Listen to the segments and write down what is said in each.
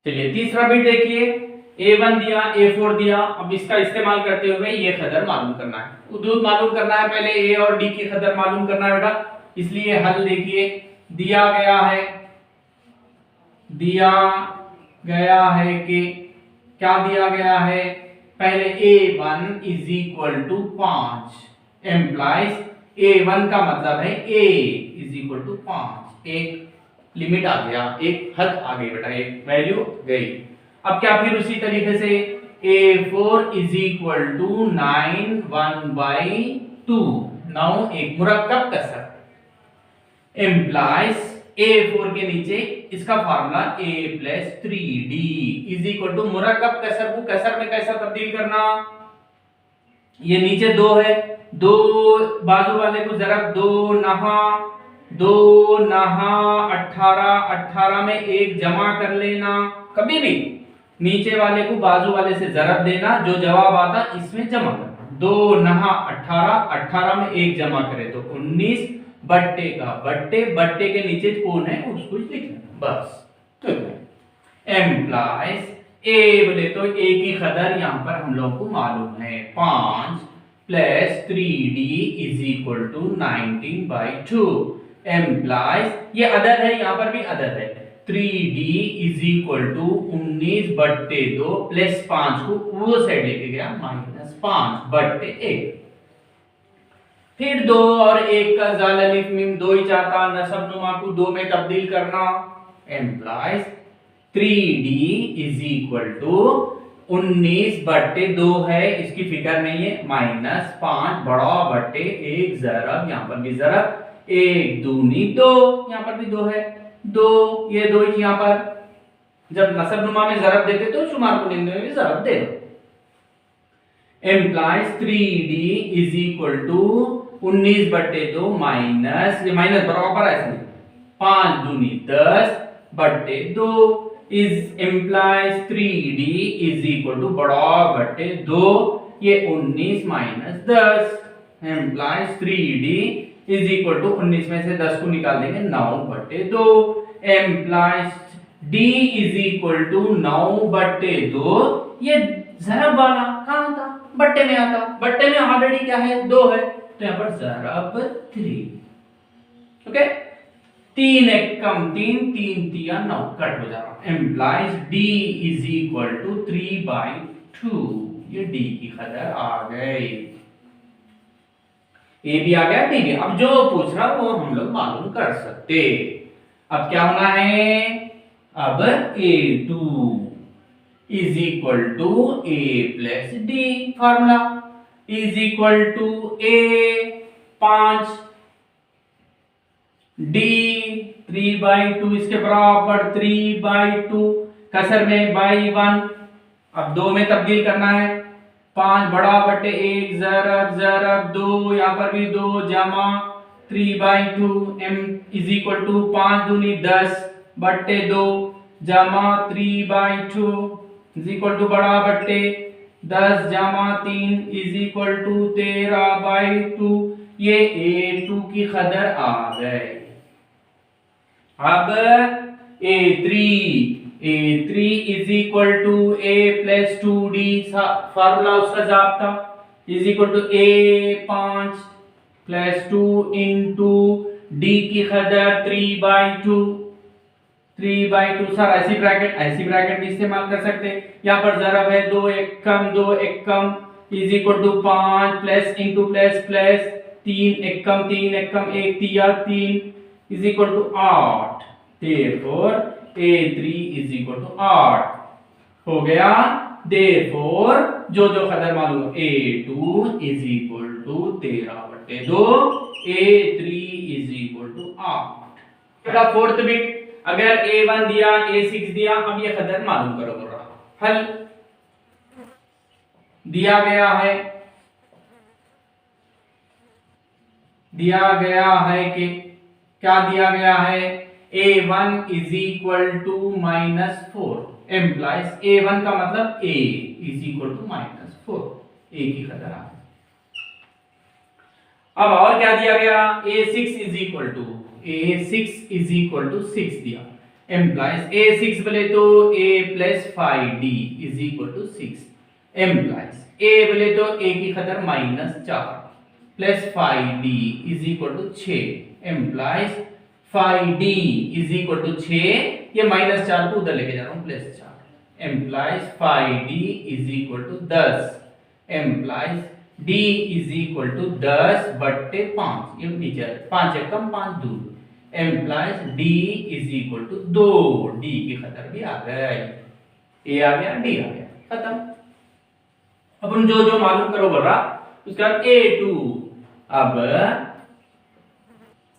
चलिए तीसरा बिट देखिए, A1 दिया, A4 दिया। अब इसका इस्तेमाल करते हुए ये कदर मालूम करना है, हदूद मालूम करना है। पहले A और D की कदर मालूम करना है बेटा, इसलिए हल देखिए दिया गया है कि क्या दिया गया है, पहले A1 is equal to 5 employees A1 का मतलब है A इज इक्वल टू 5। एक लिमिट आ गया, एक हद आ गई बेटा, एक वैल्यू गई। अब क्या फिर उसी तरीके से A4 इज इक्वल टू 9 1/2। 9 एक मुरक्कब कसर एम्प्लाइज A4 के नीचे इसका formula A plus 3D is equal to मुरक्कब कसर को कसर में कैसा तब्दील करना, ये नीचे 2 है, 2 बाजू वाले को जरब 2 नहा 18, 18 में 1 जमा कर लेना। कभी भी नीचे वाले को बाजू वाले से जरब देना, जो जवाब आता इसमें जमा करना। 2 नहा 18, 18 में 1 जमा करे तो 19 बट्टे का बट्टे के नीचे कौन है उसको लिखना बस। तो एम्प्लाइज ए बोले तो ए की कदर यहां पर हम लोगों को मालूम है 5 plus 3D is equal to 19/2 implies ये अदद है, यहां पर भी अदद है। 3D is equal to 19/2 plus 5 को वो साइड लेके गया -5/1। फिर 2 और 1 का जाल अलिफ मीम 2 ही चाहता, नसब नुमा को 2 में तब्दील करना। Employees 3D is equal to 19/2 है, इसकी फिक्र नहीं है, -5 बड़ा बट्टे 1 जरब, यहां पर भी जरब 1 दूनी 2, यहां पर भी 2 है, 2 ये 2 यहां पर जब नसब नुमा में जरब देते तो शुमार कुनिंदे में भी जरब दे दो। Implies 3D is equal to 19/2 minus, ये माइनस बराबर है इसमें 5 दूनी 10/2 is implies 3D is equal to बड़ा बट्टे 2, ये 19 माइनस 10 implies 3D is equal to 19 में से 10 को निकाल देंगे 9/2 implies D is equal to 9/2। ये जरब वाला कहां था, बट्टे में आता, बट्टे में ऑलरेडी क्या है 2 है, तो यहां पर जरब 3। ओके 3 एक कम 3 3 तिया 9 कट हो जा रहा। Implies D is equal to 3/2, ये D की कदर आ गई। ए भी आ गया, डी भी। अब जो पूछ रहा वो हम लोग मालूम कर सकते। अब क्या होना है, अब A2 is equal to A plus D formula is equal to A 5 D 3/2 इसके बराबर 3/2 कसर में बाई 1। अब 2 में तब्दील करना है, 5 बड़ा बटे 1 जरब जरब 2, यहां पर भी 2 जमा 3/2 m इज इक्वल टू 5 दूनी 10/2 जमा 3/2 इज इक्वल टू बड़ा बट्टे 10 जमा 3 इज इक्वल टू 13/2। ये A2 की कदर आ गए। अब A3 is equal to A plus 2D formula उसका जाब्ता is equal to A 5 plus 2 into D की कदर 3/2 सर ऐसी ब्रैकेट भी इस्तेमाल कर सकते हैं। यहाँ पर जरब है 2 1 कम is equal to 5 plus into plus plus 3 1 तिया 3 is equal to 8। Therefore A3 is equal to 8 हो गया। देयरफॉर जो कदर मालूम A2 is equal to 13/2, A3 is equal to 8। बेटा फोर्थ बिट, अगर A1 दिया A6 दिया, अब ये कदर मालूम करो बोल रहा। हल दिया गया है कि क्या दिया गया है, A1 is equal to -4 employees A1 का मतलब A is equal to -4, A की कदर आ। अब और क्या दिया गया, A6 इज इक्वल टू 6 दिया एम्प्लाइज ए 6 बोले तो A plus 5d is equal to 6 implies A बोले तो ए की खतर -4 plus 5d is equal to 6 implies 5d is equal to 6 ये -4 को उधर लेके जा रहा हूं +4 implies 5d is equal to 10 implies d is equal to 10/5 ये नीचे 5 एकम 5 दूर implies d is equal to 2 d की खतर भी आ गई a आ गया d आ गया खत्म। अपन जो जो मालूम करो बोल रहा उसके बाद a2 अब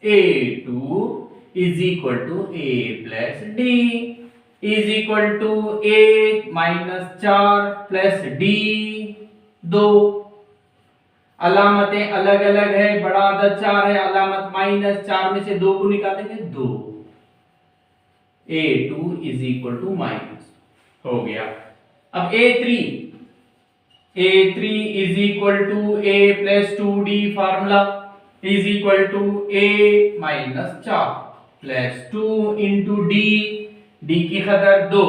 a2 is equal to a plus d is equal to a -4 plus d 2 अलामतें अलग अलग है बड़ा अदद 4 है अलामत -4 में से 2 को निकालेंगे 2 a2 is equal to minus हो गया। अब a3 is equal to a plus 2d formula is equal to a -4 plus 2 into d की खतर 2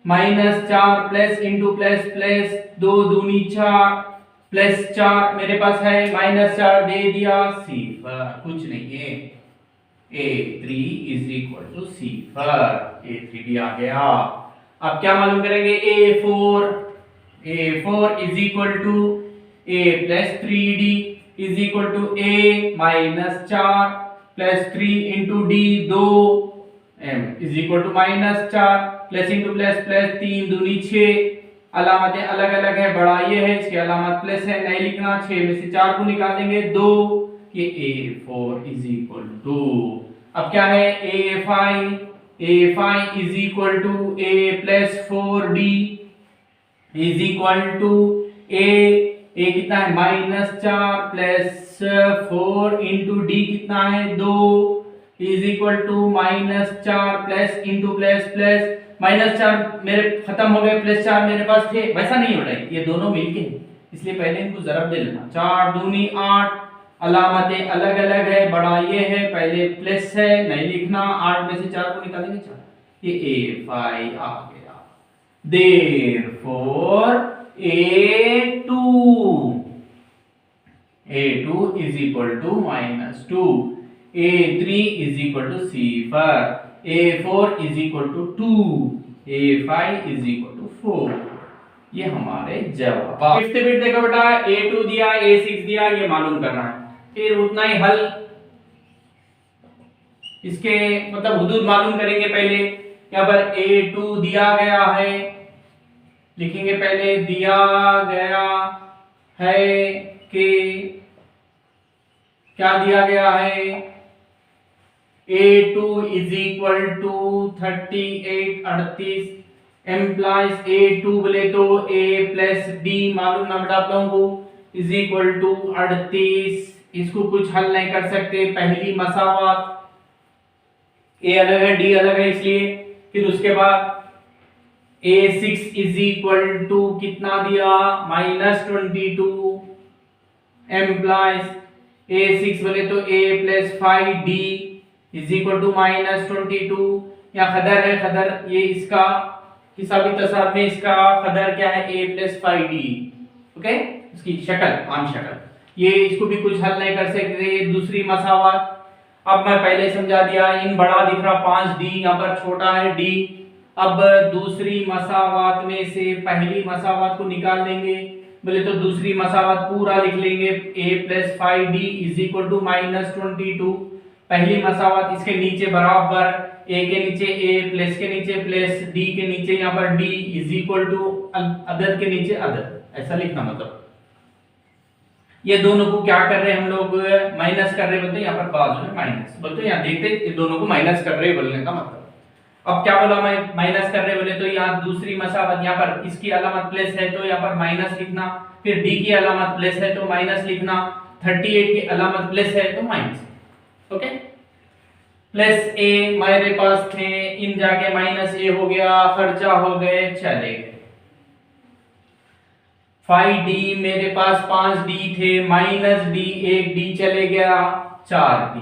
-4 प्लस इंटू प्लस प्लस 2 दूनी 4 प्लस 4 मेरे पास है -4 दे दिया सिफर कुछ नहीं है a3 is equal to cipher a3 भी आ गया। अब क्या मालूम करेंगे a4 is equal to a plus 3d is equal to a -4 plus 3 into d 2 m is equal to -4 plus into plus plus 3 दूनी 6 अलामतें अलग अलग है बड़ा ये है इसकी अलामत प्लस है नहीं लिखना 6 में से 4 को निकालेंगे 2 ये a4 इज इक्वल टू अब क्या है a5 is equal to a plus 4d is equal to a कितना है -4 प्लस 4 इंटू d कितना है 2 is equal to -4 plus into plus plus -4 मेरे खत्म हो गए +4 मेरे पास थे वैसा नहीं हो रहा है ये दोनों मिलके इसलिए पहले इनको ज़रब दे लेना 4 दूनी 8 अलामतें अलग अलग है बड़ा ये है पहले प्लस है नहीं लिखना 8 में से 4 को निकालेंगे 4 ये a5 आ गया therefore a2 is equal to -2 a3 is equal to सिफर a4 is equal to 2 a5 is equal to 4 ये हमारे जवाब। फिफ्थ बिट देखो बेटा a2 दिया a6 दिया ये मालूम करना है फिर उतना ही हल इसके मतलब हुदूद मालूम करेंगे पहले यहाँ पर a2 दिया गया है लिखेंगे पहले दिया गया है कि क्या दिया गया है a2 is equal to 38 employees a2 बोले तो a प्लस d मालूम ना बेटा आप लोगों को इज इक्वल टू 38 इसको कुछ हल नहीं कर सकते पहली मसावात a अलग है d अलग है इसलिए फिर उसके बाद a6 इज इक्वल टू कितना दिया -22 एम्प्लाइज a6 बोले तो a plus 5d is equal to -22 या खदर है खदर ये इसका हिसाबी तसाब में इसका खदर क्या है a प्लस 5d ओके इसकी शक्ल आम शक्ल ये इसको भी कुछ हल नहीं कर सकते दूसरी मसावात अब मैं पहले समझा दिया इन बड़ा दिख रहा 5d यहाँ पर छोटा है d अब दूसरी मसावात में से पहली मसावात को निकाल लेंगे बोले तो दूसरी मसावात पूरा लिख लेंगे a plus 5d is equal to -22 पहली मसावात इसके नीचे बराबर a के नीचे a प्लस के नीचे प्लस d के नीचे यहाँ पर d इज इक्वल टू अदद के नीचे अदद ऐसा लिखना मतलब ये दोनों को क्या कर रहे हैं हम लोग माइनस कर रहे बोलते हैं यहाँ पर बाजू में माइनस बोलते हैं यहाँ देखते ये दोनों को माइनस कर रहे बोलने का मतलब अब क्या बोला मैं माइनस कर रहे बोले तो यहाँ दूसरी मसावत यहाँ पर इसकी अलामत प्लस है तो यहाँ पर माइनस लिखना फिर d की अलामत प्लस है तो माइनस लिखना 38 की अलामत प्लस है तो माइनस ओके प्लस a मेरे पास थे इन जाके माइनस a हो गया खर्चा हो गए चले गए 5d मेरे पास 5d थे माइनस d 1d चले गया 4d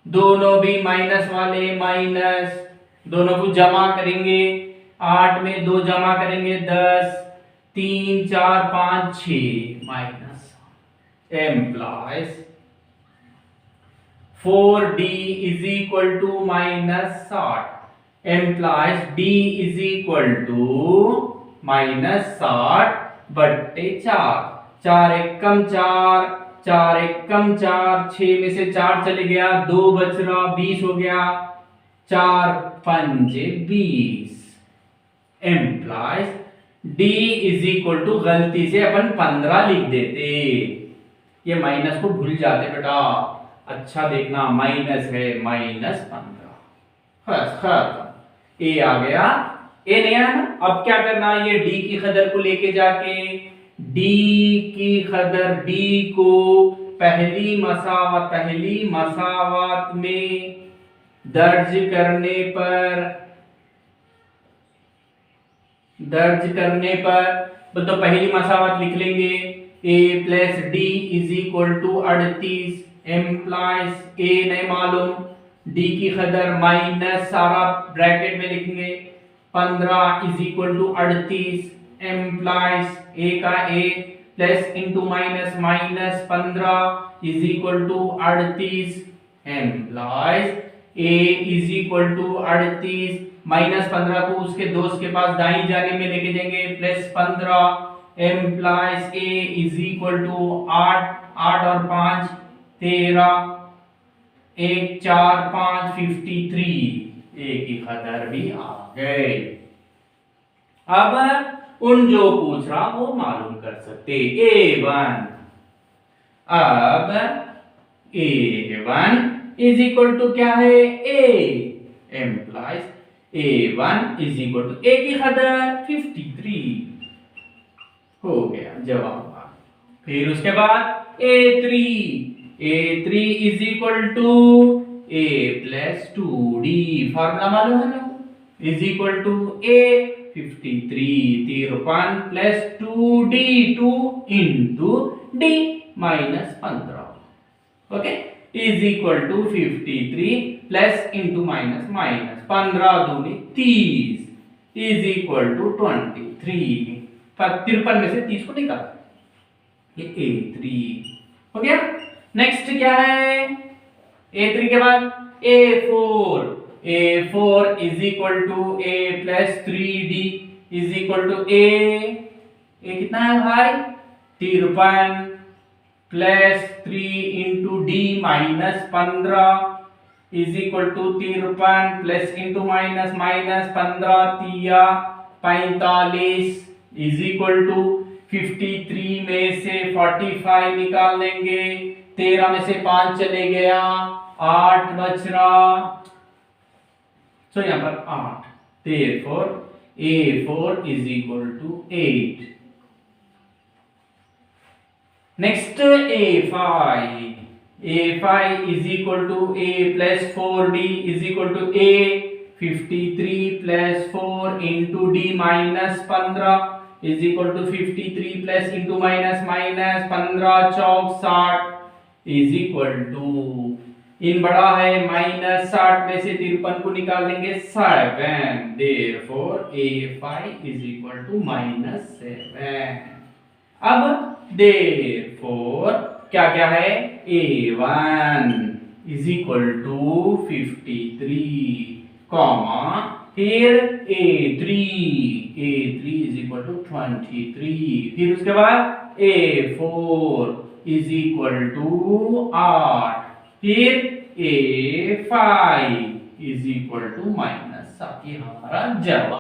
दोनों भी माइनस वाले माइनस, दोनों को जमा करेंगे, 8 में 2 जमा करेंगे 10, 3 4 5 6 minus implies 4d is equal to minus 60 implies d is equal to minus 60 बट्टे 4, 4 एकम 4, 4 एकम 4, 6 में से 4 चले गया, 2 बच रहा, 20 हो गया, 4 पंजे 20 implies d is equal to, गलती से अपन 15 लिख देते, ये माइनस को भूल जाते बेटा, अच्छा देखना माइनस है, माइनस 15, खत्म, ए आ गया, ए नहीं आया ना। अब क्या करना, ये d की कदर को लेके जाके d की कदर, d को पहली मसावत में दर्ज करने पर तो पहली मसावत लिख लेंगे, a plus D is equal to 38 implies a नहीं मालूम, d की कदर माइनस, सारा ब्रैकेट में लिखेंगे, 15 is equal to 38 implies a का a plus into minus, minus 15 is equal to 38 implies a is equal to 38, minus 15 को उसके दोस्त के पास दाई जाने में लेके जाएंगे, plus 15 implies a is equal to 8, 8 और 5 13, 1 4 5 53, a की कदर भी आ गए। अब उन जो पूछ रहा वो मालूम कर सकते, a1, अब a1 इज इक्वल टू क्या है, a implies a1 is equal to a की कदर 53 हो गया जवाब। फिर उसके बाद a3 is equal to a plus 2d, formula मालूम है ना, is equal to a 53 plus 2d 2 into d minus 15, okay, is equal to 53 plus into minus minus 15 दूनी 30 इज इक्वल टू 23, 53 में से 30 को निकाल, ये a3 हो गया। नेक्स्ट क्या है, a3 के बाद a4 is equal to a plus 3d is equal to a कितना है भाई, 53 plus 3 into d minus 15 is equal to 53 plus into minus minus 15 तिया 45 इज इक्वल टू 53 में से 45 निकाल लेंगे, 13 में से 5 चले गया, 8 बच रहा, तो यहां पर 8, therefore a4 is equal to 8। Next a5 is equal to a plus 4d is equal to a 53 plus 4 into d minus 15 is equal to 53 plus into minus minus 15 चौक 60 इज इक्वल टू, इन बड़ा है minus 60 में से 53 को निकाल देंगे 7, therefore a5 is equal to minus 7। अब देयरफॉर क्या क्या है, a1 is equal to 53 comma, फिर a3 इज इक्वल टू 23, फिर उसके बाद a4 इज इक्वल टू 8, फिर a5 is equal to minus 7, ये हमारा जवाब।